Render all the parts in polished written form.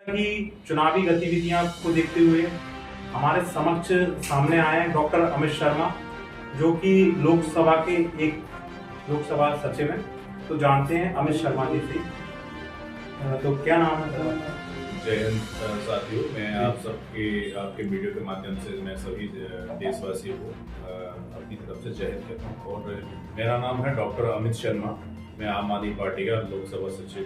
की चुनावी गतिविधियां को देखते हुए हमारे समक्ष सामने आए हैं डॉक्टर अमित शर्मा, जो कि लोकसभा के एक लोकसभा सचिव हैं। तो जानते हैं अमित शर्मा जी से। तो क्या नाम है सर? जय हिंद साथियों, मैं आप सबके आपके वीडियो के माध्यम से मैं सभी देशवासियों को अपनी तरफ से जय हिंद कहता हूँ। और मेरा नाम है डॉक्टर अमित शर्मा, मैं आम आदमी पार्टी का लोकसभा सचिव।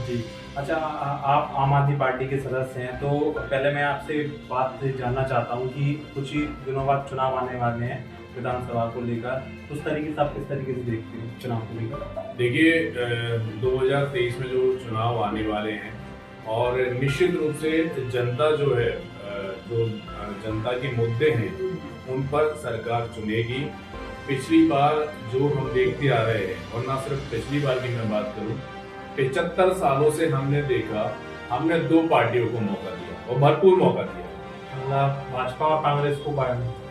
जी अच्छा, आप आम आदमी पार्टी के सदस्य हैं, तो पहले मैं आपसे बात जानना चाहता हूँ कि कुछ ही दिनों बाद चुनाव आने वाले हैं विधानसभा को लेकर। उस तरीके से आप किस तरीके से देखते हैं चुनाव को लेकर? देखिए, 2023 में जो चुनाव आने वाले हैं और निश्चित रूप से जनता जो है, जो जनता के मुद्दे हैं उन पर सरकार चुनेगी। पिछली बार जो हम देखते आ रहे हैं, और ना सिर्फ पिछली बार की मैं बात करूं, 75 सालों से हमने देखा, हमने दो पार्टियों को मौका दिया और भरपूर मौका दिया, मतलब भाजपा और कांग्रेस को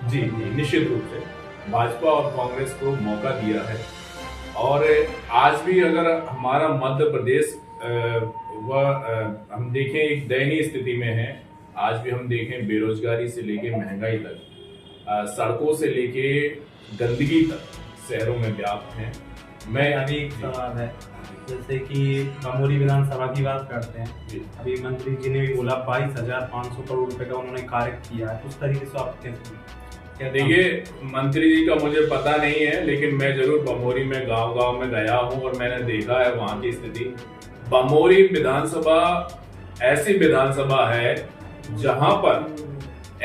जी निश्चित रूप से भाजपा और कांग्रेस को मौका दिया है। और आज भी अगर हमारा मध्य प्रदेश हम देखें एक दयनीय स्थिति में है। आज भी हम देखें बेरोजगारी से लेके महंगाई तक, सड़कों से लेके गंदगी तक शहरों में व्याप्त हैं। मैं अभी एक सवाल है, जैसे कि बमोरी विधानसभा की बात करते हैं, अभी मंत्री जी ने भी बोला 22,500 करोड़ रुपए का उन्होंने कार्य किया है। उस तरीके से आप क्या? देखिए, मंत्री जी का मुझे पता नहीं है, लेकिन मैं जरूर बमोरी में गांव में गया हूं और मैंने देखा है वहां की स्थिति। बमोरी विधानसभा ऐसी विधानसभा है जहां पर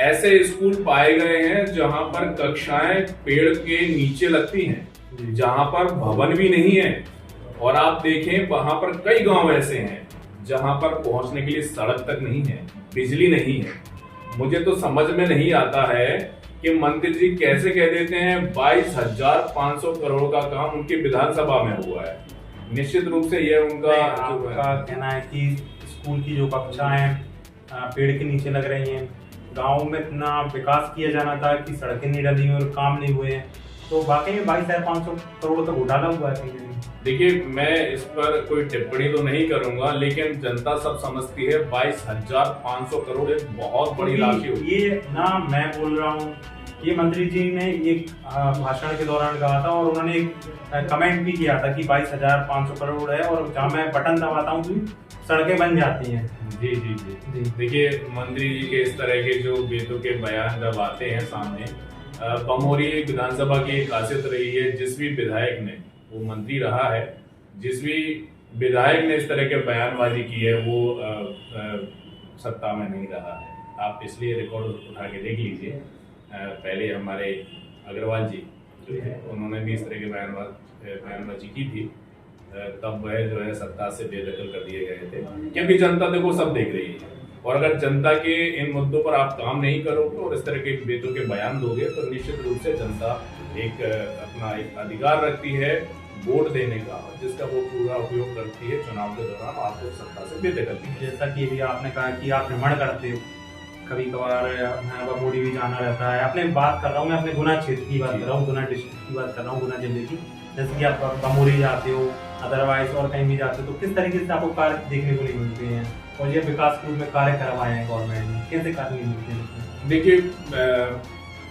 ऐसे स्कूल पाए गए हैं जहां पर कक्षाएं पेड़ के नीचे लगती हैं, जहां पर भवन भी नहीं है। और आप देखें वहां पर कई गांव ऐसे हैं जहां पर पहुंचने के लिए सड़क तक नहीं है, बिजली नहीं है। मुझे तो समझ में नहीं आता है कि मंत्री जी कैसे कह देते हैं 22,500 करोड़ का काम उनकी विधानसभा में हुआ है। निश्चित रूप से यह उनका कहना है कि स्कूल की जो कक्षाएं पेड़ के नीचे लग रही हैं, गांव में इतना विकास किया जाना था कि सड़कें नहीं डली और काम नहीं हुए हैं, तो वाकई में 22,500 करोड़ का घोटाला हुआ है। देखिए, मैं इस पर कोई टिप्पणी तो नहीं करूंगा, लेकिन जनता सब समझती है 22,500 करोड़ एक बहुत बड़ी राशि होगी। ये ना मैं बोल रहा हूँ, ये मंत्री जी ने एक भाषण के दौरान कहा था और उन्होंने एक कमेंट भी किया था कि 22,500 करोड़ है और जहाँ मैं बटन दबाता हूँ तो सड़कें बन जाती हैं। जी जी जी जी। देखिए, मंत्री जी के इस तरह के जो बेतुके बयान जब आते हैं सामने, बमोरी विधानसभा की एक खासियत रही है, जिस भी विधायक ने, वो मंत्री रहा है, जिस भी विधायक ने इस तरह के बयानबाजी की है वो सत्ता में नहीं रहा है। आप इसलिए रिकॉर्ड उठा के देख लीजिए। पहले हमारे अग्रवाल जी जो थे, उन्होंने भी इस तरह के बयानबाजी की थी, तब वह जो है सत्ता से बेदखल कर दिए गए थे, क्योंकि जनता देखो सब देख रही है। और अगर जनता के इन मुद्दों पर आप काम नहीं करोगे और इस तरह के बेतुके के बयान दोगे, तो निश्चित रूप से जनता एक अपना एक अधिकार रखती है वोट देने का, जिसका वो पूरा उपयोग करती है चुनाव के दौरान आपको सत्ता से बेदखल करती है। जैसा कि अभी आपने कहा कि आप भ्रमण करते हो, कभी कभार बमोरी भी जाना रहता है। अपने बात कर रहा हूँ, मैं अपने गुना क्षेत्र की बात कर रहा हूँ, गुना डिस्ट्रिक्ट की बात कर रहा हूँ, गुना जिले की। जैसे कि आप बमोरी जाते हो, अदरवाइज और कहीं भी जाते हो, तो किस तरीके से आपको कार्य देखने को नहीं मिलते हैं और ये विकास के रूप में कार्य करवाए हैं गवर्नमेंट ने, कैसे कार्य नहीं मिलते हैं? देखिए,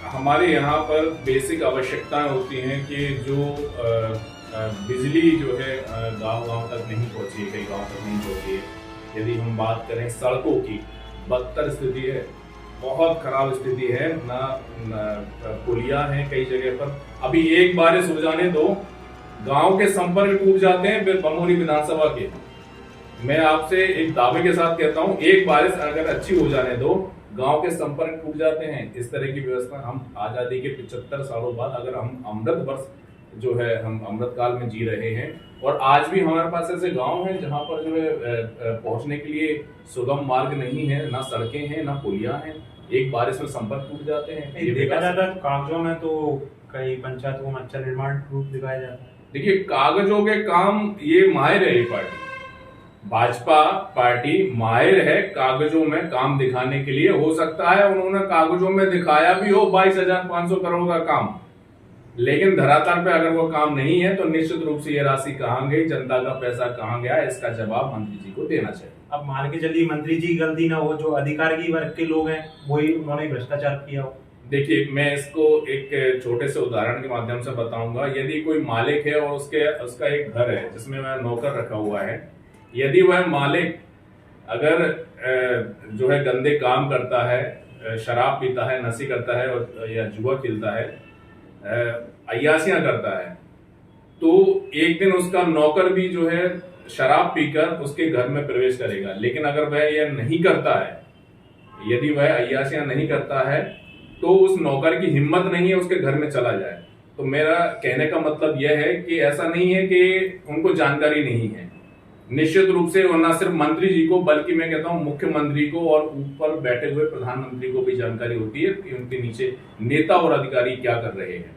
हमारे यहाँ पर बेसिक आवश्यकताएं होती हैं कि जो बिजली जो है गांव तक नहीं पहुंची है, कई गांव तक नहीं पहुंची है। यदि हम बात करें सड़कों की, बदतर स्थिति है, बहुत खराब स्थिति है, ना पुलिया है कई जगह पर। अभी एक बारिश हो जाने दो, गांव के संपर्क टूट जाते हैं बमोरी विधानसभा के। मैं आपसे एक दावे के साथ कहता हूं, एक बारिश अगर अच्छी हो जाने दो, गांव के संपर्क टूट जाते हैं। इस तरह की व्यवस्था हम आजादी के 75 सालों बाद, अगर हम अमृत वर्ष जो है, हम अमृत काल में जी रहे हैं, और आज भी हमारे पास ऐसे गांव हैं जहां पर जो है पहुंचने के लिए सुगम मार्ग नहीं है, ना सड़कें हैं, ना पुलिया हैं। एक बारिश में संपर्क टूट जाते हैं। ये देखा जाता है कागजों में तो कई पंचायतों में अच्छा निर्माण रूप दिखाया जाता है। देखिए, कागजों के काम ये माहिर है, ये पार्टी भाजपा पार्टी माहिर है कागजों में काम दिखाने के लिए। हो सकता है उन्होंने कागजों में दिखाया भी हो 22,500 करोड़ का काम, लेकिन धरातल पे अगर वो काम नहीं है तो निश्चित रूप से ये राशि कहाँ गई, जनता का पैसा कहाँ गया, इसका जवाब मंत्री जी को देना चाहिए। अब मान के चलिए मंत्री जी की गलती ना हो, जो अधिकारी वर्ग के लोग हैं वही उन्होंने भ्रष्टाचार किया हो। देखिए, मैं इसको एक छोटे से उदाहरण के माध्यम से बताऊंगा। यदि कोई मालिक है और उसका एक घर है जिसमें वह नौकर रखा हुआ है, यदि वह मालिक अगर जो है गंदे काम करता है, शराब पीता है, नशे करता है और या जुआ खेलता है, अय्यासियां करता है, तो एक दिन उसका नौकर भी जो है शराब पीकर उसके घर में प्रवेश करेगा। लेकिन अगर वह यह नहीं करता है, यदि वह अय्यासियां नहीं करता है, तो उस नौकर की हिम्मत नहीं है उसके घर में चला जाए। तो मेरा कहने का मतलब यह है कि ऐसा नहीं है कि उनको जानकारी नहीं है, निश्चित रूप से, और न सिर्फ मंत्री जी को बल्कि मैं कहता हूं मुख्यमंत्री को और ऊपर बैठे हुए प्रधानमंत्री को भी जानकारी होती है कि उनके नीचे नेता और अधिकारी क्या कर रहे हैं।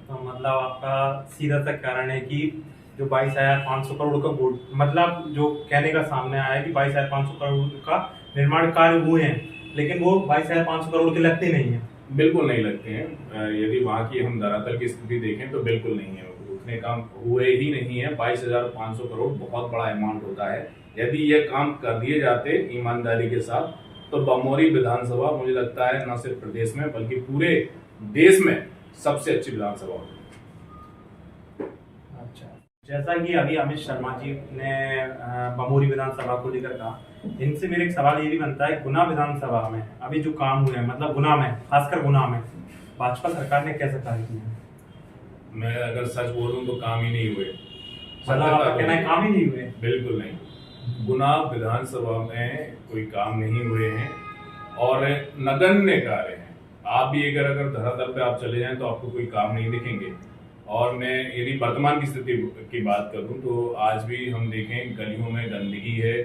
तो मतलब आपका सीधा सा कारण है कि जो 22,500 करोड़ का बोर्ड, मतलब जो कहने का सामने आया है कि 22,500 करोड़ का निर्माण कार्य हुए हैं, लेकिन वो 22,500 करोड़ के लगते नहीं है। बिल्कुल नहीं लगते हैं। यदि वहां की हम धरातल की स्थिति देखें तो बिल्कुल नहीं है, उतने काम हुए ही नहीं है। 22,500 करोड़ बहुत बड़ा अमाउंट होता है। यदि ये काम कर दिए जाते ईमानदारी के साथ तो बमोरी विधानसभा मुझे लगता है न सिर्फ प्रदेश में बल्कि पूरे देश में सबसे अच्छी विधानसभा होगी। अच्छा, जैसा कि अभी अमित शर्मा जी ने बमोरी विधानसभा को लेकर कहा, इनसे मेरे एक सवाल ये भी बनता है, गुना विधानसभा में अभी जो काम हुए हैं, मतलब गुना में, खासकर गुना में भाजपा सरकार ने कैसे कार्य किया? मैं अगर सच बोलूं तो काम ही नहीं हुए। मतलब आपका कहना है काम ही नहीं हुए? बिल्कुल नहीं, गुना विधानसभा में कोई काम नहीं हुए हैं और नगण्य कार्य हैं। आप भी अगर धरातल पे आप चले जाएं तो आपको कोई काम नहीं दिखेंगे। और मैं यदि वर्तमान की स्थिति की बात करूं तो आज भी हम देखें गलियों में गंदगी है,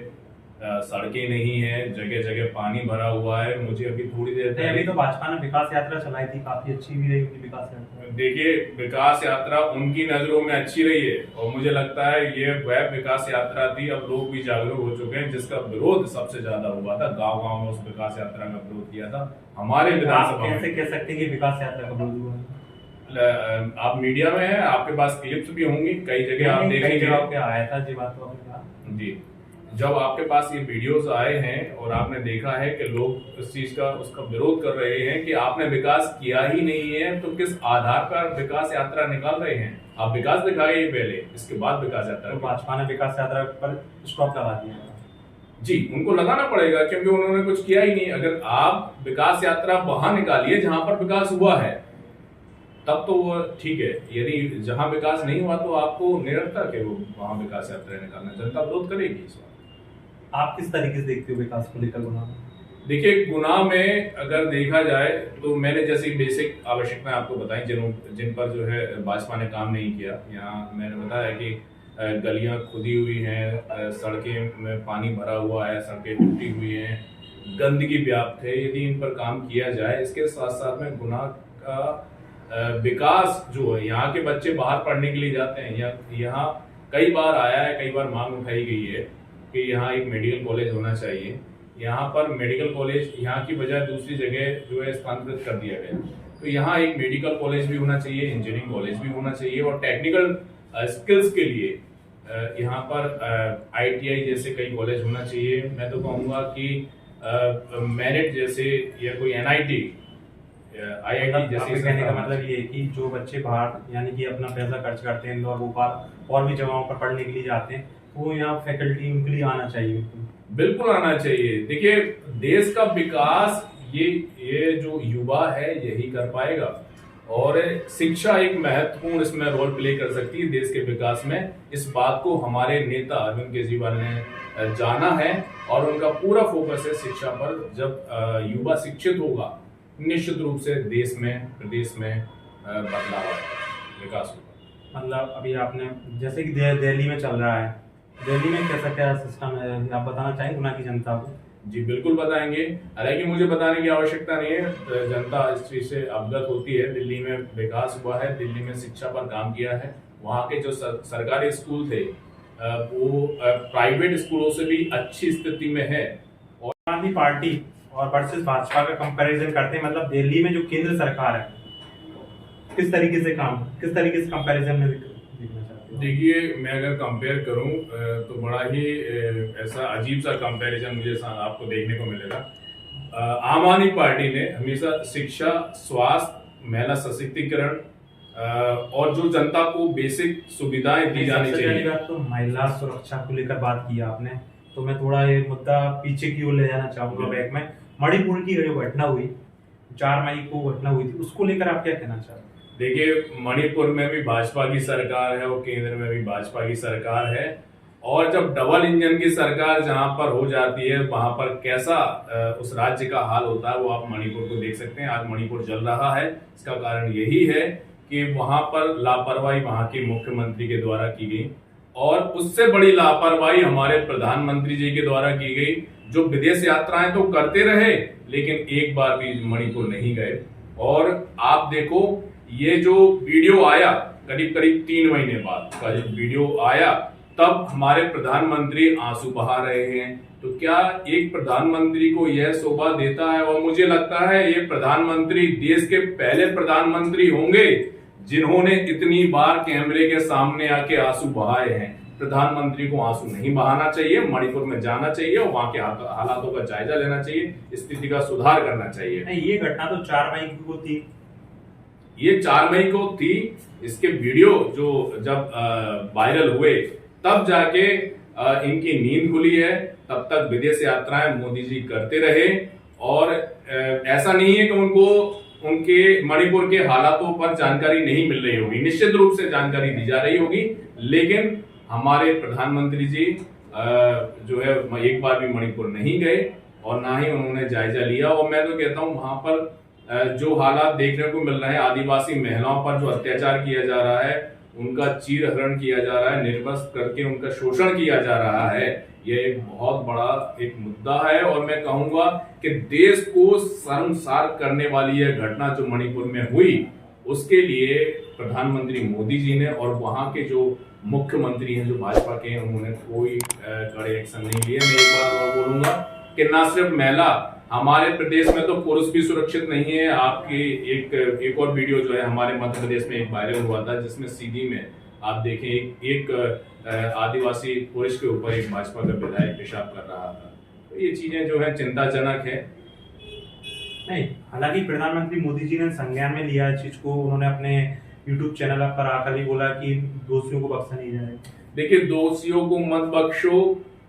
सड़कें नहीं है, जगह जगह पानी भरा हुआ है। मुझे अभी थोड़ी देर पहले, अभी तो भाजपा ने विकास यात्रा चलाई थी, काफी अच्छी भी रही उनकी विकास यात्रा। देखिए, विकास यात्रा उनकी नजरों में अच्छी रही है और मुझे लगता है ये वह विकास यात्रा थी। अब लोग भी जागरूक हो चुके हैं, जिसका विरोध सबसे ज्यादा हुआ था, गांव गांव में उस विकास यात्रा का विरोध किया था हमारे विधानसभा में। कैसे कह सकते हैं कि विकास यात्रा का विरोध हुआ? आप मीडिया में हैं, आपके पास क्लिप्स भी होंगी, कई जगह आप देखेंगे। आया था जी, बात तो आपने कहा जी, जब आपके पास ये वीडियोस आए हैं और आपने देखा है कि लोग इस चीज का उसका विरोध कर रहे हैं कि आपने विकास किया ही नहीं है, तो किस आधार पर विकास यात्रा निकाल रहे हैं? आप विकास दिखाइए पहले, इसके बाद विकास यात्रा। तो भाजपा ने विकास यात्रा पर स्टॉप लगा दिया जी, उनको लगाना पड़ेगा क्योंकि उन्होंने कुछ किया ही नहीं। अगर आप विकास यात्रा वहां निकालिए जहां पर विकास हुआ है, तब तो वो ठीक है। यदि जहां विकास नहीं हुआ तो आपको निरर्थक है वो वहां विकास यात्रा निकालना, जनता विरोध करेगी इस बात। आप किस तरीके से देखते हो विकास को लेकर गुना में? देखिए, गुना में अगर देखा जाए तो मैंने जैसी बेसिक आवश्यकताएं आपको बताई जिन पर जो है भाजपा ने काम नहीं किया। यहाँ मैंने बताया कि गलियां खुदी हुई हैं, सड़कें में पानी भरा हुआ है, सड़कें टूटी हुई हैं, गंदगी व्याप्त है। यदि इन पर काम किया जाए, इसके साथ साथ में गुना का विकास जो है, यहाँ के बच्चे बाहर पढ़ने के लिए जाते हैं। यहाँ कई बार आया है, कई बार मांग उठाई गई है कि यहाँ एक मेडिकल कॉलेज होना चाहिए। यहाँ पर मेडिकल कॉलेज यहाँ की बजाय दूसरी जगह जो है स्थानांतरित कर दिया गया। तो यहाँ एक मेडिकल कॉलेज भी होना चाहिए, इंजीनियरिंग कॉलेज भी होना चाहिए और टेक्निकल स्किल्स के लिए यहाँ पर ITI जैसे कई कॉलेज होना चाहिए। मैं तो कहूँगा कि मेरिट जैसे या कोई NIT IIT जैसे। कहने का मतलब ये है कि जो बच्चे बाहर यानी कि अपना पैसा खर्च करते हैं इंदौर, भोपाल और भी जगहों पर पढ़ने के लिए जाते हैं, वो यहाँ फैकल्टी उनके लिए आना चाहिए। बिल्कुल आना चाहिए। देखिए, देश का विकास ये जो युवा है यही कर पाएगा और शिक्षा एक महत्वपूर्ण इसमें रोल प्ले कर सकती है देश के विकास में। इस बात को हमारे नेता अरविंद केजरीवाल ने जाना है और उनका पूरा फोकस है शिक्षा पर। जब युवा शिक्षित होगा, निश्चित रूप से देश में, प्रदेश में बदलाव आएगा, विकास होगा। मतलब अभी आपने जैसे कि दिल्ली में चल रहा है, दिल्ली में कैसा क्या सिस्टम है, आप बताना चाहेंगे उनकी जनता को? जी बिल्कुल बताएंगे। हालांकि मुझे बताने की आवश्यकता नहीं है, जनता इस चीज से अवगत होती है। दिल्ली में विकास हुआ है, दिल्ली में शिक्षा पर काम किया है। वहाँ के जो सरकारी स्कूल थे वो प्राइवेट स्कूलों से भी अच्छी स्थिति में है। और आम आदमी पार्टी और वर्सेस भाजपा का कंपैरिजन करते हैं, मतलब दिल्ली में जो केंद्र सरकार है किस तरीके से कंपैरिजन में देखना चाहते हो? देखिए, मैं अगर कंपेयर करूं तो बड़ा ही ऐसा अजीब सा कंपैरिजन मुझे आपको देखने को मिलेगा। आम आदमी पार्टी ने हमेशा शिक्षा, स्वास्थ्य, महिला सशक्तिकरण और जो जनता को बेसिक सुविधाएं दी जानी सबसे पहली चाहिए। बात तो महिला सुरक्षा को लेकर बात की आपने, तो मैं थोड़ा ये मुद्दा पीछे की ओर ले जाना चाहूंगा बैक में। मणिपुर की जो घटना हुई 4 मई को घटना हुई थी, उसको लेकर आप क्या कहना चाहते हैं? देखिए, मणिपुर में भी भाजपा की सरकार है और केंद्र में भी भाजपा की सरकार है, और जब डबल इंजन की सरकार जहां पर हो जाती है वहां पर कैसा उस राज्य का हाल होता है वो आप मणिपुर को देख सकते हैं। आज मणिपुर जल रहा है, इसका कारण यही है कि वहां पर लापरवाही वहां के मुख्यमंत्री के द्वारा की गई, और उससे बड़ी लापरवाही हमारे प्रधानमंत्री जी के द्वारा की गई, जो विदेश यात्राएं तो करते रहे लेकिन एक बार भी मणिपुर नहीं गए। और आप देखो, ये जो वीडियो आया करीब करीब 3 महीने बाद का जो वीडियो आया, तब हमारे प्रधानमंत्री आंसू बहा रहे हैं। तो क्या एक प्रधानमंत्री को यह शोभा देता है? और मुझे लगता है ये प्रधानमंत्री देश के पहले प्रधानमंत्री होंगे जिन्होंने इतनी बार कैमरे के सामने आके आंसू बहाए हैं। प्रधानमंत्री को आंसू नहीं बहाना चाहिए, मणिपुर में जाना चाहिए और वहां के हालातों का जायजा लेना चाहिए, स्थिति का सुधार करना चाहिए। नहीं, ये घटना तो 4 मई को थी। ये 4 मई को थी। इसके वीडियो जो जब वायरल हुए तब जाके इनकी नींद खुली है। तब तक विदेश यात्राएं मोदी जी करते रहे, और ऐसा नहीं है कि उनको उनके मणिपुर के हालातों पर जानकारी नहीं मिल रही होगी, निश्चित रूप से जानकारी दी जा रही होगी। लेकिन हमारे प्रधानमंत्री जी जो है एक बार भी मणिपुर नहीं गए और ना ही उन्होंने जायजा लिया। और मैं तो कहता हूं वहां पर जो हालात देखने को मिल रहे हैं, आदिवासी महिलाओं पर जो अत्याचार किया जा रहा है, उनका चीरहरण किया जा रहा है, निर्वस्त्र करके उनका शोषण किया जा रहा है, यह एक बहुत बड़ा एक मुद्दा है। और मैं कहूंगा कि देश को शर्मसार करने वाली यह घटना जो मणिपुर में हुई, उसके लिए प्रधानमंत्री मोदी जी ने और वहां के जो मुख्यमंत्री हैं जो भाजपा के हैं, उन्होंने कोई कड़े एक्शन नहीं लिए। मैं एक बात और बोलूंगा कि ना सिर्फ महिला, हमारे प्रदेश में तो पुरुष भी सुरक्षित नहीं है। आपकी एक और वीडियो जो है हमारे मध्य प्रदेश में एक वायरल हुआ था, जिसमें सीधी में आप देखें एक आदिवासी पुरुष के ऊपर एक भाजपा का विधायक पेशाब कर रहा था। तो ये चीजें जो है चिंताजनक है। नहीं, हालांकि प्रधानमंत्री मोदी जी ने संज्ञान में लिया इस चीज को। उन्होंने अपने यूट्यूब चैनल पर आकर भी बोला कि दोषियों को बख्शा नहीं जाएगा। देखिए, दोषियों को मत बख्शो,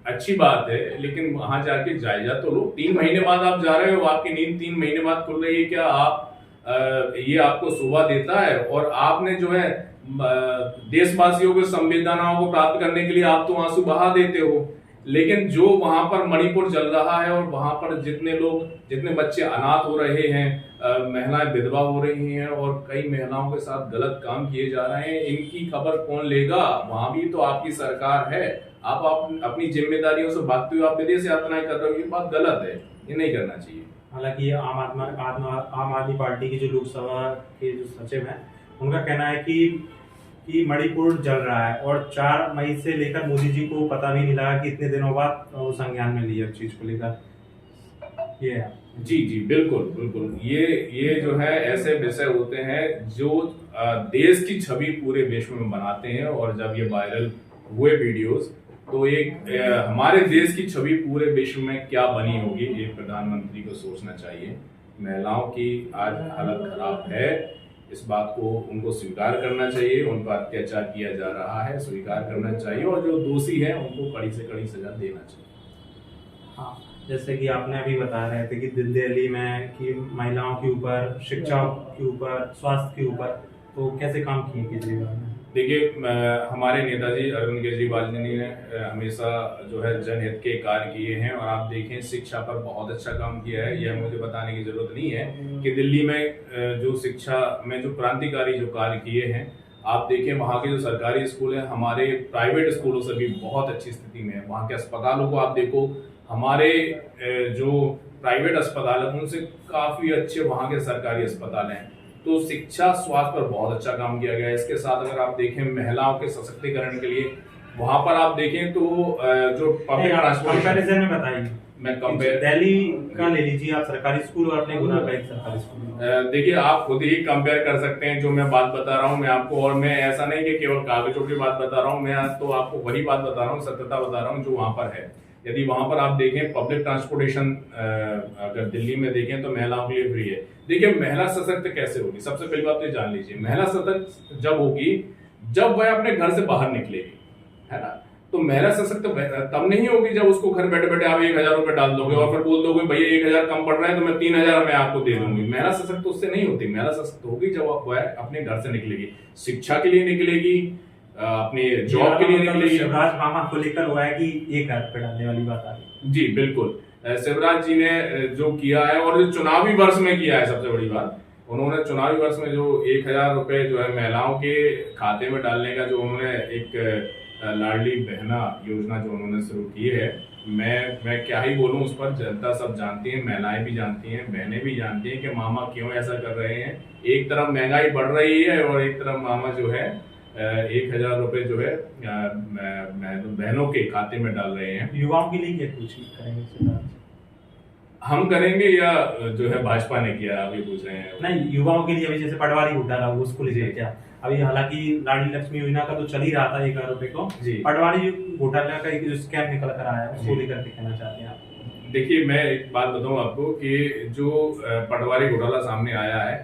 अच्छी बात है, लेकिन वहां जाके जायजा तो लो। 3 महीने बाद आप जा रहे हो, आपकी नींद 3 महीने बाद खुल रही है, क्या आप ये आपको शोभा देता है? और आपने जो है देशवासियों के संवेदनाओं को प्राप्त करने के लिए आप तो आंसू बहा देते हो, लेकिन जो वहां पर मणिपुर चल रहा है और वहां पर जितने बच्चे अनाथ हो रहे हैं, महिलाएं विधवा हो रही हैं और कई महिलाओं के साथ गलत काम किए जा रहे हैं, इनकी खबर कौन लेगा? वहां भी तो आपकी सरकार है। आप अपनी जिम्मेदारियों से भागते हुए आप विदेश यात्राएं कर रहे हो, ये बात गलत है, ये नहीं करना चाहिए। हालांकि आम आदमी पार्टी के जो लोकसभा के जो सचिव हैं, उनका कहना है कि मणिपुर जल रहा है, और 4 मई से लेकर मोदी जी को पता भी नहीं लगा कि इतने दिनों बाद वो संज्ञान में लिया चीज को लेकर। ये है। जी जी, बिल्कुल बिल्कुल। ये जो है ऐसे विषय होते हैं जो देश की छवि पूरे विश्व में बनाते हैं, और जब ये वायरल हुए वीडियोस, तो एक हमारे देश की छवि पूरे विश्व में क्या बनी होगी, ये प्रधानमंत्री को सोचना चाहिए। महिलाओं की आज हालत खराब है, इस बात को उनको स्वीकार करना चाहिए। उन पर अत्याचार किया जा रहा है, स्वीकार करना चाहिए, और जो दोषी है उनको कड़ी से कड़ी सजा देना चाहिए। हाँ, जैसे कि आपने अभी बता रहे थे कि दिल्ली में कि महिलाओं के ऊपर, शिक्षा के ऊपर, स्वास्थ्य के ऊपर, तो कैसे काम किए केजरीवाल ने? देखिए, हमारे नेताजी अरविंद केजरीवाल जी ने हमेशा जो है जनहित के कार्य किए हैं, और आप देखें शिक्षा पर बहुत अच्छा काम किया है। यह मुझे बताने की जरूरत नहीं है कि दिल्ली में जो शिक्षा में जो क्रांतिकारी जो कार्य किए हैं, आप देखें वहाँ के जो सरकारी स्कूल हैं हमारे प्राइवेट स्कूलों से भी बहुत अच्छी स्थिति में है। वहाँ के अस्पतालों को आप देखो, हमारे जो प्राइवेट अस्पताल है उनसे काफी अच्छे वहाँ के सरकारी अस्पताल हैं। तो शिक्षा स्वास्थ्य पर बहुत अच्छा काम किया गया है। इसके साथ अगर आप देखें महिलाओं के सशक्तिकरण के लिए वहां पर आप देखें तो जो पब्लिक ट्रांसपोर्टेशन, कंपैरिजन में बताइए, मैं कंपेयर, दिल्ली का ले लीजिए आप सरकारी स्कूल और अपने गुना का एक सरकारी स्कूल। देखिए आप खुद ही कंपेयर कर सकते हैं जो मैं बात बता रहा हूं मैं आपको, और मैं ऐसा नहीं कि केवल कागजों की बात बता रहा हूं, मैं आज तो आपको वही बात बता रहा हूं, सत्यता बता रहा हूं जो वहां पर है। यदि वहां पर आप देखें पब्लिक ट्रांसपोर्टेशन, अगर दिल्ली में देखें तो महिलाओं के लिए फ्री है। देखिए महिला सशक्त कैसे होगी, सबसे पहली बात तो जान लीजिए, महिला सशक्त जब होगी जब वह अपने घर से बाहर निकलेगी, है ना। तो महिला सशक्त तब नहीं होगी जब उसको घर बैठे बैठे आप 1,000 रुपए डाल दोगे और फिर बोल दोगे भैया 1,000 कम पड़ रहा है तो मैं 3,000 मैं आपको दे दूंगी। महिला सशक्त उससे नहीं होती, महिला सशक्त होगी जब वह अपने घर से निकलेगी, शिक्षा के लिए निकलेगी, अपने जॉब के लिए निकलेगी। शिवराज मामा को लेकर हुआ है कि 1,000 रुपए डालने वाली बात आ रही। जी बिल्कुल, शिवराज जी ने जो किया है और जो चुनावी वर्ष में किया है, सबसे बड़ी बात उन्होंने चुनावी वर्ष में जो 1,000 रुपए जो है महिलाओं के खाते में डालने का जो उन्होंने एक लाडली बहना योजना जो उन्होंने शुरू की है, मैं क्या ही बोलूं उस पर। जनता सब जानती है, महिलाएं भी जानती हैं, बहनें भी जानती हैं कि मामा क्यों ऐसा कर रहे हैं। एक तरफ महंगाई बढ़ रही है और एक तरफ मामा जो है 1,000 रुपए जो है बहनों के खाते में डाल रहे हैं। युवाओं के लिए क्या कुछ करेंगे हम करेंगे या जो है भाजपा ने किया, अभी पूछ रहे हैं? नहीं, युवाओं के लिए अभी जैसे पटवारी घोटाला हुआ उसको लेकर क्या, अभी हालांकि लाडली लक्ष्मी योजना का तो चल ही रहा था 1,000 रुपए को, पटवारी घोटाला का एक स्कैम निकल कर आया है, उसको लेकर के कहना चाहते हैं आप? देखिए मैं एक बात बताऊं आपको कि जो पटवारी घोटाला सामने आया है,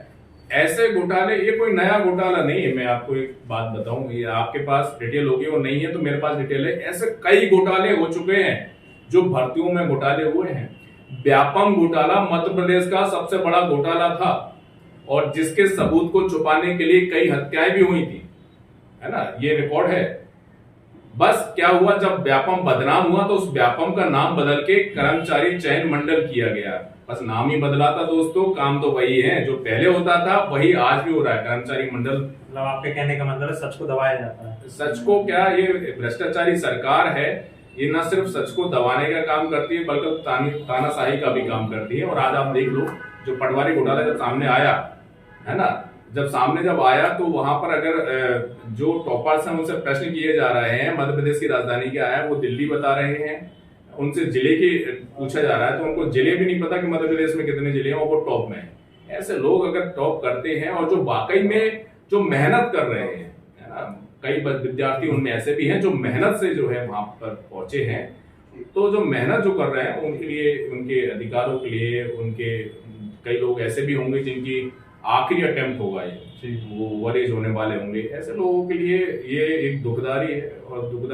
ऐसे घोटाले, ये कोई नया घोटाला नहीं है। मैं आपको एक बात बताऊं, ये आपके पास डिटेल होगी और नहीं है तो मेरे पास डिटेल है। ऐसे कई घोटाले हो चुके हैं जो भर्तियों में घोटाले हुए हैं। व्यापम घोटाला मध्य प्रदेश का सबसे बड़ा घोटाला था और जिसके सबूत को छुपाने के लिए कई हत्याएं भी हुई थी, है ना, ये रिकॉर्ड है। बस क्या हुआ, जब व्यापम बदनाम हुआ तो उस व्यापम का नाम बदल के कर्मचारी चयन मंडल किया गया। बस नाम ही बदला था दोस्तों, काम तो वही है जो पहले होता था, वही आज भी हो रहा है, कर्मचारी मंडल। मतलब आपके कहने का मतलब है सच को दबाया जाता है? सच को क्या, ये भ्रष्टाचारी सरकार है, ये न सिर्फ सच को दबाने का काम करती है बल्कि तानाशाही का भी काम करती है। और आज आप देख लो, जो पटवारी घोटाला जब सामने आया है ना, जब आया तो वहां पर अगर जो टॉपर्स हैं उनसे प्रश्न किए जा रहे हैं, मध्य प्रदेश की राजधानी के आया, वो दिल्ली बता रहे हैं, उनसे जिले की पूछा जा रहा है तो उनको जिले भी नहीं पता कि मध्य प्रदेश में कितने जिले हैं और वो टॉप में है। ऐसे लोग अगर टॉप करते हैं और जो वाकई में जो मेहनत कर रहे हैं, है ना, कई विद्यार्थी उनमें ऐसे भी हैं जो मेहनत से जो है वहां पर पहुंचे हैं, तो जो मेहनत जो कर रहे हैं उनके लिए, उनके अधिकारों के लिए, उनके कई लोग ऐसे भी होंगे जिनकी आखिरी अटेम्प्ट होगा ये, वो वरीज होने वाले होंगे। ऐसे लोगों के लिए ये एक दुखदाई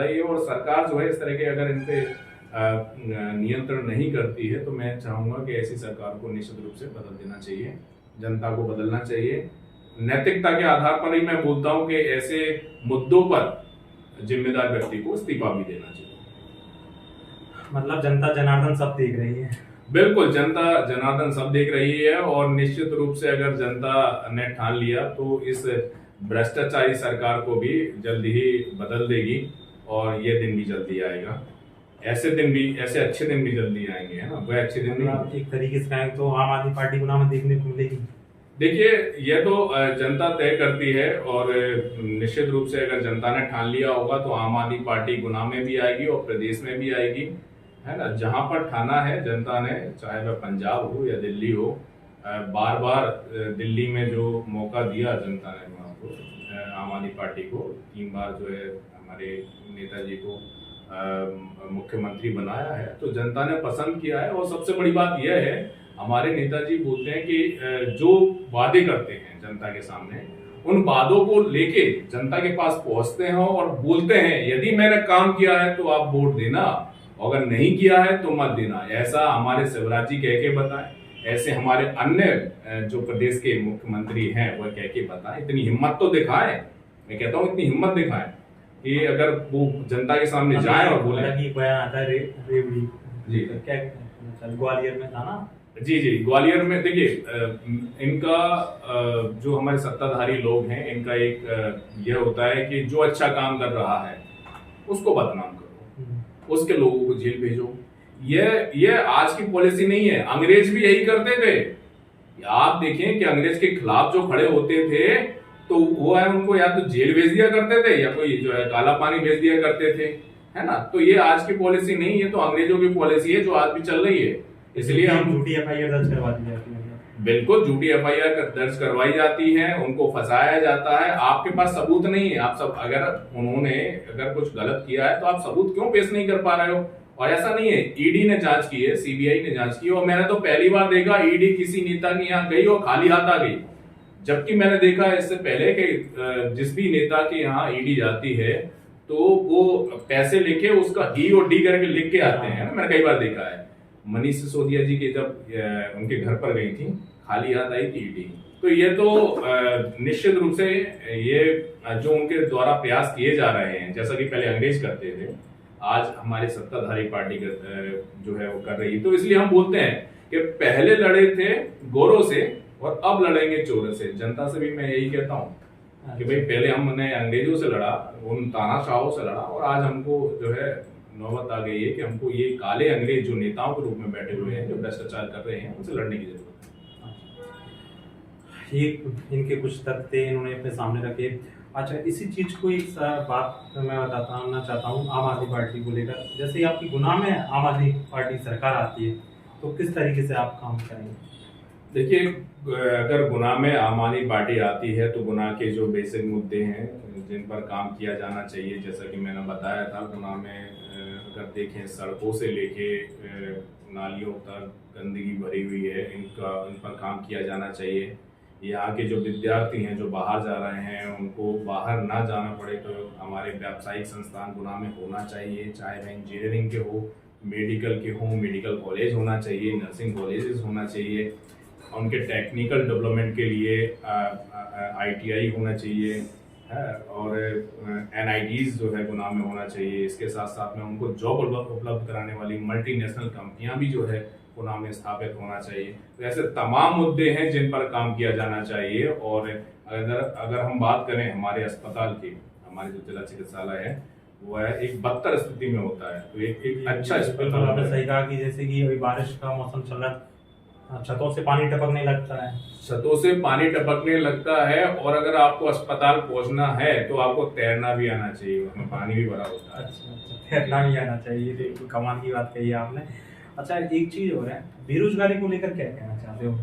है और सरकार जो है इस तरह के अगर इन पे नियंत्रण नहीं करती है तो मैं चाहूंगा कि ऐसी सरकार को निश्चित रूप से बदल देना चाहिए, जनता को बदलना चाहिए। नैतिकता के आधार पर ही मैं बोलता हूं कि ऐसे मुद्दों पर जिम्मेदार व्यक्ति को इस्तीफा भी देना चाहिए। मतलब जनता जनार्दन सब देख रही है? बिल्कुल, जनता जनार्दन सब देख रही है और निश्चित रूप से अगर जनता ने ठान लिया तो इस भ्रष्टाचारी सरकार को भी जल्दी ही बदल देगी और ये दिन भी जल्दी आएगा। ऐसे अच्छे दिन भी जल्दी आएंगे, है ना, वह अच्छे दिन नहीं। एक तरीके से कहें तो आम आदमी पार्टी को नाम देखने को मिलेगी। देखिए यह तो जनता तय करती है और निश्चित रूप से अगर जनता ने ठान लिया होगा तो आम आदमी पार्टी गुना में भी आएगी और प्रदेश में भी आएगी, है ना। जहां पर ठाना है जनता ने, चाहे वह पंजाब हो या दिल्ली हो, बार बार दिल्ली में जो मौका दिया जनता ने वहां को आम आदमी पार्टी को, 3 बार जो है हमारे नेताजी को मुख्यमंत्री बनाया है, तो जनता ने पसंद किया है। और सबसे बड़ी बात यह है, हमारे नेताजी बोलते हैं कि जो वादे करते हैं जनता के सामने, उन वादों को लेके जनता के पास पहुंचते हैं और बोलते हैं यदि मैंने काम किया है तो आप वोट देना, अगर नहीं किया है तो मत देना। ऐसा हमारे शिवराज जी कह के बताएं, ऐसे हमारे अन्य जो प्रदेश के मुख्यमंत्री हैं वह कह के बताएं। इतनी हिम्मत तो दिखाएं, मैं कहता हूँ इतनी हिम्मत दिखाएं कि अगर वो जनता के सामने जाए और बोले। बयान आता है रेवड़ी जी, क्या ग्वालियर में था ना? जी, ग्वालियर में देखिए, इनका जो हमारे सत्ताधारी लोग हैं, इनका एक यह होता है कि जो अच्छा काम कर रहा है उसको बदनाम करो, उसके लोगों को जेल भेजो। यह आज की पॉलिसी नहीं है, अंग्रेज भी यही करते थे। आप देखें कि अंग्रेज के खिलाफ जो खड़े होते थे तो वो है उनको या तो जेल भेज दिया करते थे या कोई जो है काला पानी भेज दिया करते थे, है ना। तो ये आज की पॉलिसी नहीं, ये तो अंग्रेजों की पॉलिसी है जो आज भी चल रही है। इसलिए हम झूठी एफआईआर दर्ज करवा दी जाती है। बिल्कुल झूठी एफआईआर दर्ज करवाई जाती है, उनको फंसाया जाता है। आपके पास सबूत नहीं है, आप सब अगर कुछ गलत किया है तो आप सबूत क्यों पेश नहीं कर पा रहे हो। और ऐसा नहीं है, ईडी ने जांच की है, सीबीआई ने जांच की है, और मैंने तो पहली बार देखा ईडी किसी नेता के यहाँ गई और खाली हाथ आ गई। जबकि मैंने देखा इससे पहले कि जिस भी नेता के यहाँ ईडी जाती है तो वो पैसे लेके उसका ई और डी करके लिख के आते हैं, मैंने कई बार देखा है। मनीष सिसोदिया जी के जब उनके घर पर गई थी, खाली हाथ आई थी ईडी। तो ये तो निश्चित रूप से ये जो उनके द्वारा प्रयास किए जा रहे हैं, जैसा कि पहले अंग्रेज करते थे, आज हमारी सत्ताधारी पार्टी जो है वो कर रही है। तो इसलिए हम बोलते हैं कि पहले लड़े थे गोरों से और अब लड़ेंगे चोरों से। जनता से भी मैं यही कहता हूँ कि भाई पहले हमने अंग्रेजों से लड़ा, उन तानाशाहों से लड़ा, और आज हमको जो है नौबत आ गई है कि हमको ये काले अंग्रेज जो नेताओं के रूप में बैठे हुए हैं, जो भ्रष्टाचार कर रहे हैं, उनसे लड़ने की जरूरत है। ये इनके कुछ तथ्य इन्होंने अपने सामने रखे। अच्छा, इसी चीज को एक बात मैं बताना चाहता हूँ आम आदमी पार्टी को लेकर। जैसे ही आपकी गुना में आम आदमी पार्टी सरकार आती है तो किस तरीके से आप काम करेंगे? देखिए, अगर गुना में आम आदमी पार्टी आती है तो गुना के जो बेसिक मुद्दे हैं जिन पर काम किया जाना चाहिए, जैसा कि मैंने बताया था, गुना में अगर देखें सड़कों से लेके नालियों तक गंदगी भरी हुई है, इन पर काम किया जाना चाहिए। यहाँ के जो विद्यार्थी हैं जो बाहर जा रहे हैं, उनको बाहर ना जाना पड़े तो हमारे व्यावसायिक संस्थान गुना में होना चाहिए, चाहे वह इंजीनियरिंग के हो, मेडिकल के हो, मेडिकल कॉलेज होना चाहिए, नर्सिंग कॉलेजेस होना चाहिए। उनके टेक्निकल डेवलपमेंट के लिए आईटीआई होना चाहिए है, और एनआईटीज जो है गुना में होना चाहिए। इसके साथ साथ में उनको जॉब उपलब्ध कराने वाली मल्टीनेशनल कंपनियां भी जो है गुना में स्थापित होना चाहिए। तो ऐसे तमाम मुद्दे हैं जिन पर काम किया जाना चाहिए। और अगर हम बात करें हमारे अस्पताल की, हमारे जो जिला चिकित्सालय है वो है एक बदतर स्थिति में होता है, तो एक अच्छा अस्पताल। आपने सही कहा कि जैसे कि अभी बारिश का मौसम चल रहा है, छतों से पानी टपकने लगता है, छतों से पानी टपकने लगता है, और अगर आपको अस्पताल पहुंचना है तो आपको तैरना भी आना चाहिए, उसमें पानी भी भरा होता है। अच्छा, तैरना भी आना चाहिए, तो कमाल की बात कही आपने। अच्छा, एक चीज और है, बेरोजगारी को लेकर क्या कहना चाहते हो?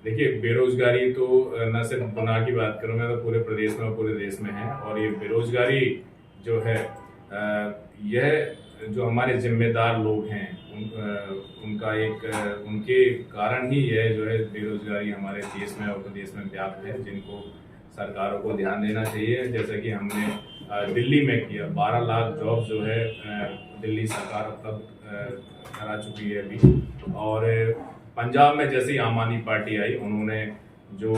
देखिए, बेरोजगारी तो न सिर्फ गुना की बात करूँ मैं, तो पूरे प्रदेश में और पूरे देश में है। और ये बेरोजगारी जो है यह जो हमारे जिम्मेदार लोग हैं उनका उनके कारण ही यह जो है बेरोजगारी हमारे देश में और प्रदेश में व्याप्त है, जिनको सरकारों को ध्यान देना चाहिए। जैसे कि हमने दिल्ली में किया, 12 लाख जॉब जो है दिल्ली सरकार उपलब्ध करा चुकी है अभी। और पंजाब में जैसे ही आम आदमी पार्टी आई, उन्होंने जो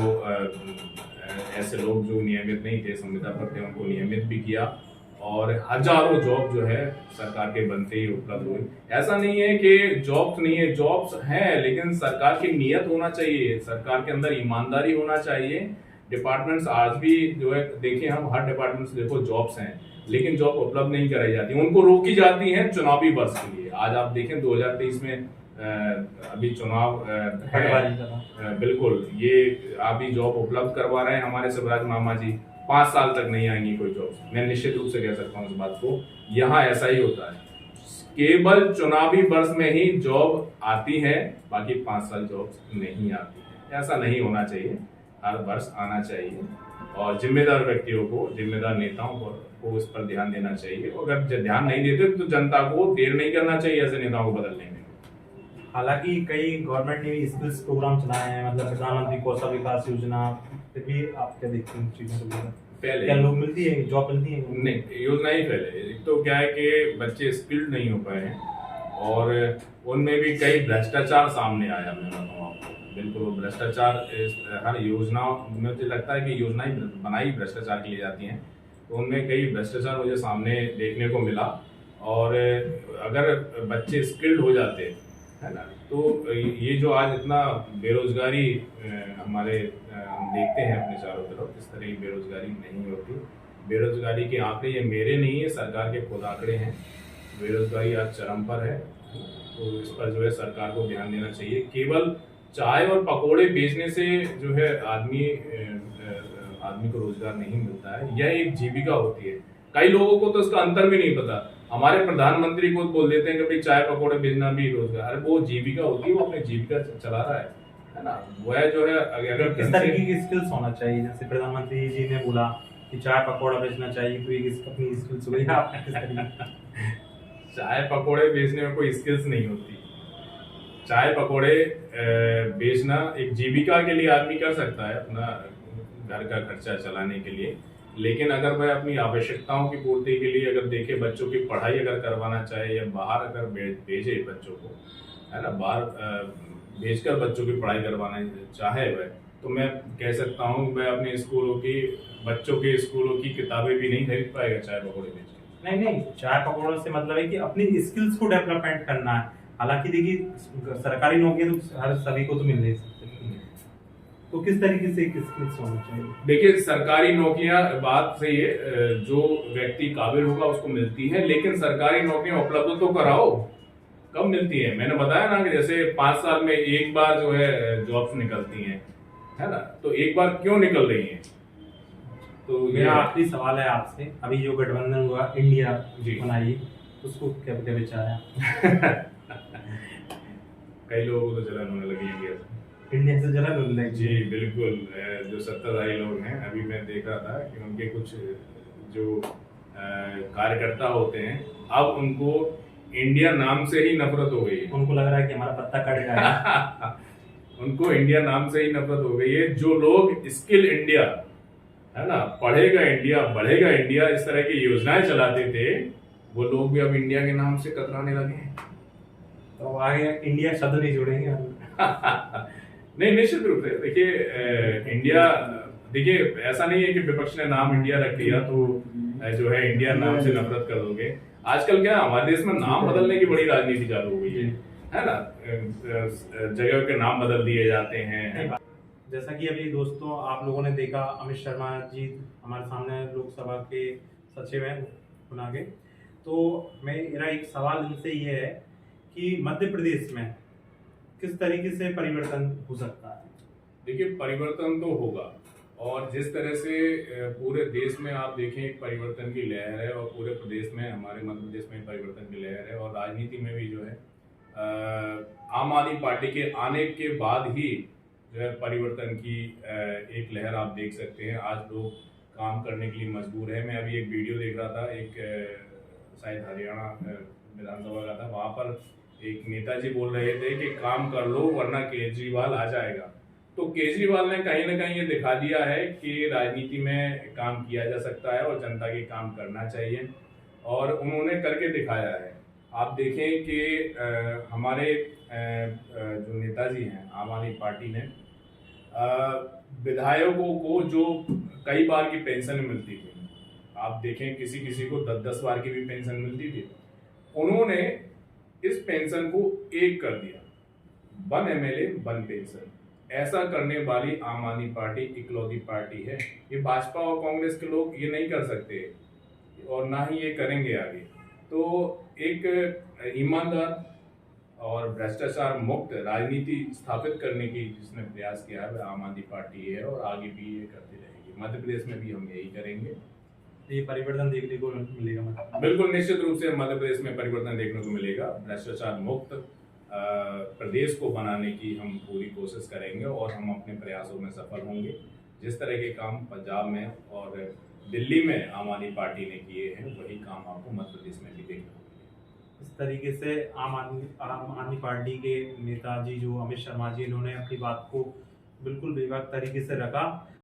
ऐसे लोग जो नियमित नहीं थे, संविदा पर थे, उनको नियमित भी किया, और हजारों जॉब जो है सरकार के बनते ही उपलब्ध हुई। ऐसा नहीं है कि जॉब्स नहीं है, जॉब्स हैं, लेकिन सरकार की नीयत होना चाहिए, सरकार के अंदर ईमानदारी होना चाहिए। डिपार्टमेंट्स आज भी जो है, देखिए हम हर डिपार्टमेंट्स देखो जॉब्स हैं, लेकिन जॉब उपलब्ध नहीं कराई जाती, उनको रोकी जाती हैं चुनावी वर्ष के लिए। आज आप देखें 2023 में अभी चुनाव है, बिल्कुल ये अभी जॉब उपलब्ध करवा रहे हैं हमारे शिवराज मामा जी, 5 साल तक नहीं आएंगी कोई जॉब। मैं निश्चित रूप से कह सकता हूँ इस बात को, यहाँ ऐसा ही होता है, केवल चुनावी वर्ष में ही जॉब आती है, बाकी 5 साल जॉब नहीं आती है। ऐसा नहीं होना चाहिए, हर वर्ष आना चाहिए, और जिम्मेदार व्यक्तियों को, जिम्मेदार नेताओं को इस पर ध्यान देना चाहिए। अगर ध्यान नहीं देते तो जनता को देर नहीं करना चाहिए ऐसे नेताओं को बदलने में। हालांकि कई गवर्नमेंट ने भी स्किल्स प्रोग्राम चलाए हैं, मतलब प्रधानमंत्री कौशल विकास योजना, फिर भी आप क्या देखते हैं चीजों को? पहले क्या लोग मिलती है, जॉब मिलती है? नहीं, योजना ही पहले। एक तो क्या है कि बच्चे स्किल्ड नहीं हो पाए हैं, और उनमें भी कई भ्रष्टाचार सामने आया। मैं बताऊँ आपको, बिल्कुल भ्रष्टाचार हर योजना, मुझे लगता है कि योजनाएं बनाई भ्रष्टाचार के लिए जाती हैं, तो उनमें कई भ्रष्टाचार मुझे सामने देखने को मिला। और अगर बच्चे स्किल्ड हो जाते है ना, तो ये जो आज इतना बेरोजगारी हमारे हम देखते हैं अपने चारों तरफ, इस तरह की बेरोजगारी नहीं होती। बेरोजगारी के आंकड़े ये मेरे नहीं है, सरकार के खुद आंकड़े हैं। बेरोजगारी आज चरम पर है, तो इस पर जो है सरकार को ध्यान देना चाहिए। केवल चाय और पकोड़े बेचने से जो है आदमी को रोजगार नहीं मिलता है, यह एक जीविका होती है। कई लोगों को तो इसका अंतर भी नहीं पता। हमारे प्रधानमंत्री को बोल देते हैं कि भाई चाय पकौड़े बेचना भी रोजगार, अरे वो जीविका होती है, वो अपनी जीविका चला रहा है ना। वह जो है अगर किस तरीके की स्किल्स होना चाहिए, जैसे प्रधानमंत्री जी ने बोला कि चाय पकौड़ा बेचना चाहिए, तो एक अपनी स्किल्स हुई आपने किस तरीके? चाय पकौड़े बेचने में कोई स्किल्स नहीं होती। चाय पकौड़े बेचना एक जीविका के लिए आदमी कर सकता है, अपना घर का खर्चा चलाने के लिए, लेकिन अगर वह अपनी आवश्यकताओं की पूर्ति के लिए अगर देखे, बच्चों की पढ़ाई अगर करवाना चाहे या बाहर अगर भेजे बच्चों को, है ना, बाहर भेजकर बच्चों की पढ़ाई करवाना चाहे वह, तो मैं कह सकता हूँ वह अपने स्कूलों की, बच्चों के स्कूलों की किताबें भी नहीं खरीद पाएगा चाय पकौड़े बेच के। नहीं, चाय पकौड़ों से मतलब है कि अपनी स्किल्स को डेवलपमेंट करना है। हालांकि देखिए सरकारी नौकरी तो हर सभी को तो मिल नहीं सकती, तो किस तरीके से स्किल्स होना चाहिए? देखिए सरकारी नौकरियां बात सही है, जो व्यक्ति काबिल होगा उसको मिलती है, लेकिन सरकारी नौकरियां उपलब्ध तो कराओ। कब मिलती है? मैंने बताया ना कि जैसे 5 साल में एक बार जो है जॉब्स निकलती हैं, है ना, तो एक बार क्यों निकल रही हैं? तो मेरा आखिरी सवाल है आपसे, अभी जो गठबंधन हुआ इंडिया जी बनाई, उसको क्या क्या विचार है? कई लोगों को तो जलन होने लगी इंडिया से। इंडिया से जलन होने लगी? जी बिल्कुल। जो सत्ताधारी लोग हैं, अभी मैं देख रहा था कि उनके कुछ जो कार्यकर्ता होते हैं, अब उनको इंडिया नाम से ही नफरत हो गई है। उनको लग रहा है कि हमारा पत्ता कट गया। उनको इंडिया नाम से ही नफरत हो गई है। जो लोग स्किल इंडिया, है ना, पढ़ेगा इंडिया बढ़ेगा इंडिया, इस तरह की योजनाएं चलाते थे, वो लोग भी अब इंडिया के नाम से कतराने लगे हैं। तो आगे इंडिया शब्द नहीं जोड़ेंगे? नहीं, निश्चित रूप से देखिए इंडिया, देखिए ऐसा नहीं है कि विपक्ष ने नाम इंडिया रख दिया तो जो है इंडिया नाम से नफरत कर दोगे। आजकल क्या हमारे देश में नाम बदलने की बड़ी राजनीति चालू हो गई है ना, जगह के नाम बदल दिए जाते हैं। जैसा कि अभी दोस्तों आप लोगों ने देखा, अमित शर्मा जी हमारे सामने लोकसभा के सचिव हैं गुना के, तो मेरा एक सवाल इनसे ये है कि मध्य प्रदेश में किस तरीके से परिवर्तन हो सकता है? देखिए परिवर्तन तो होगा, और जिस तरह से पूरे देश में आप देखें एक परिवर्तन की लहर है, और पूरे प्रदेश में, हमारे मध्य प्रदेश में परिवर्तन की लहर है, और राजनीति में भी जो है आम आदमी पार्टी के आने के बाद ही जो है परिवर्तन की एक लहर आप देख सकते हैं। आज लोग काम करने के लिए मजबूर है। मैं अभी एक वीडियो देख रहा था, एक शायद हरियाणा विधानसभा का था, वहाँ पर एक नेताजी बोल रहे थे कि काम कर लो वरना केजरीवाल आ जाएगा। तो केजरीवाल ने कहीं ना कहीं ये दिखा दिया है कि राजनीति में काम किया जा सकता है और जनता के काम करना चाहिए, और उन्होंने करके दिखाया है। आप देखें कि हमारे जो नेताजी हैं आम आदमी पार्टी ने, विधायकों को जो कई बार की पेंशन मिलती थी, आप देखें किसी किसी को 10-10 बार की भी पेंशन मिलती थी, उन्होंने इस पेंशन को एक कर दिया, 1 MLA 1 पेंशन। ऐसा करने वाली आम आदमी पार्टी इकलौती पार्टी है। ये भाजपा और कांग्रेस के लोग ये नहीं कर सकते और ना ही ये करेंगे आगे। तो एक ईमानदार और भ्रष्टाचार मुक्त राजनीति स्थापित करने की जिसने प्रयास किया है वह आम आदमी पार्टी है, और आगे भी ये करती रहेगी। मध्य प्रदेश में भी हम यही करेंगे। ये परिवर्तन देखने को मिलेगा? मतलब बिल्कुल निश्चित रूप से मध्य प्रदेश में परिवर्तन देखने को मिलेगा। भ्रष्टाचार मुक्त प्रदेश को बनाने की हम पूरी कोशिश करेंगे, और हम अपने प्रयासों में सफल होंगे। जिस तरह के काम पंजाब में और दिल्ली में आम आदमी पार्टी ने किए हैं, वही काम आपको मध्य प्रदेश में भी देखने को मिलेगा। इस तरीके से आम आदमी पार्टी के नेताजी जो अमित शर्मा जी, इन्होंने अपनी बात को बिल्कुल बेबाक तरीके से रखा।